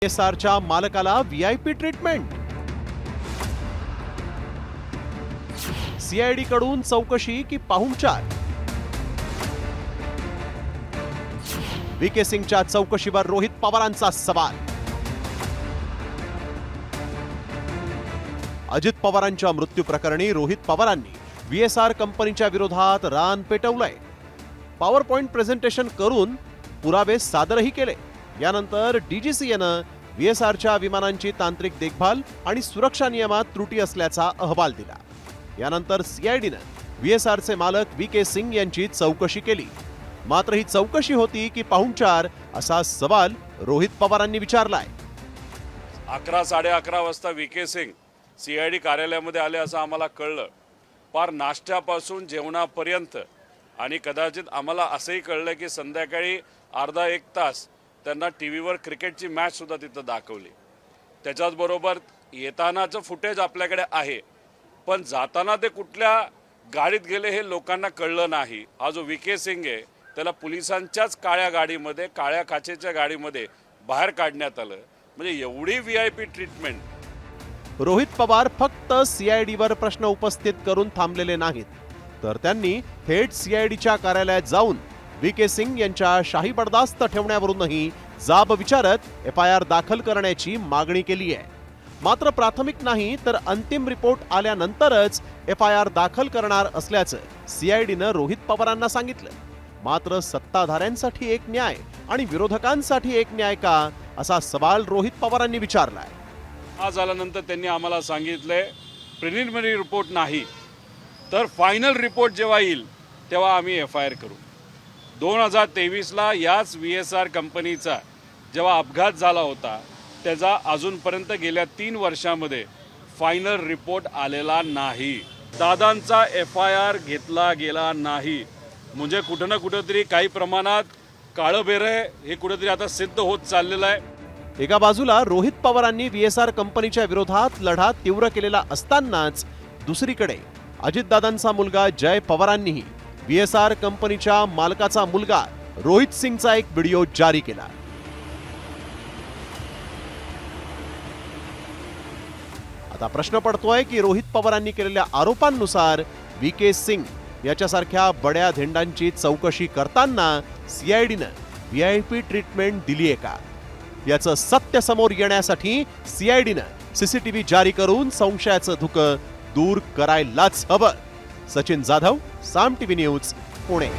VSRच्या मालकाला VIP treatment. CID कडून चौकशी की पाहुणचार? VK सिंगच्या चौकशीवर रोहित पवारांचा सवाल। अजित पवारांच्या मृत्यू प्रकरणी रोहित पवारांनी VSR कंपनीच्या विरोधात रान पेटवलंय। पॉवर पॉइंट प्रेझेंटेशन करून पुरावे सादरही केले। यानंतर DGCAनं VSRच्या विमानांची तांत्रिक देखभाल आणि सुरक्षा नियमात त्रुटी असल्याचा अहवाल दिला। यानंतर CIDनं VSRचे मालक VK सिंग यांची चौकशी केली। मात्र ही चौकशी होती की पाहुणचार, असा सवाल रोहित पवारांनी विचारलाय। 11-11:30 वाजता VK सिंग CID कार्यालयामध्ये आले असं आम्हाला कळलं। पार नाश्त्यापासून जेवणापर्यंत, आणि कदाचित आम्हाला असंही कळलं की संध्याकाळी अर्धा एक तास त्यांना टीव्हीवर क्रिकेटची मॅच सुद्धा तिथं दाखवली। त्याच्याचबरोबर येतानाचं फुटेज आपल्याकडे आहे, पण जाताना ते कुठल्या गाडीत गेले हे लोकांना कळलं नाही। हा जो VK सिंग आहे त्याला पोलिसांच्याच काळ्या गाडीमध्ये, काळ्या काचेच्या गाडीमध्ये बाहेर काढण्यात आलं। म्हणजे एवढी VIP ट्रीटमेंट। रोहित पवार फक्त CIDवर प्रश्न उपस्थित करून थांबलेले नाहीत, तर त्यांनी थेट CIDच्या कार्यालयात जाऊन VK सिंग यांच्या शाही बर्दास्त ठेवण्यावरूनही जाब विचारत FIR दाखल करण्याची मागणी केली आहे। मात्र प्राथमिक नाही तर अंतिम रिपोर्ट आल्यानंतरच FIR दाखल करणार असल्याचं CIDनं रोहित पवारांना सांगितलं। मात्र सत्ताधाऱ्यांसाठी एक न्याय आणि विरोधकांसाठी एक न्याय का, असा सवाल रोहित पवारांनी विचारलाय। आज आल्यानंतर त्यांनी आम्हाला सांगितलंय प्रिलिमिनरी रिपोर्ट नाही, तर फायनल रिपोर्ट जेव्हा येईल तेव्हा आम्ही FIR करू। 2023ला याच VSR कंपनीचा जेव्हा अपघात झाला होता, त्याचा अजूनपर्यंत गेल्या 3 वर्षामध्ये फायनल रिपोर्ट आलेला नाही। दादांचा FIR घेतला गेला नाही, म्हणजे कुठं ना कुठंतरी काही प्रमाणात काळबेर हे कुठेतरी आता सिद्ध होत चाललेलं आहे। एका बाजूला रोहित पवारांनी VSR कंपनीच्या विरोधात लढा तीव्र केलेला असतानाच दुसरीकडे अजितदादांचा मुलगा जय पवारांनीही VSR कंपनीच्या मालकाचा मुलगा रोहित सिंगचा एक व्हिडिओ जारी केला। आता प्रश्न पडतोय की रोहित पवारांनी केलेल्या आरोपांनुसार VK सिंग याच्यासारख्या बड्या धेंडांची चौकशी करताना CIDनं VIP ट्रीटमेंट दिलीये का? याचं सत्य समोर येण्यासाठी CIDनं CCTV जारी करून संशयाचं धुकं दूर करायलाच हवं। सचिन जाधव, साम TV न्यूज, पुणे।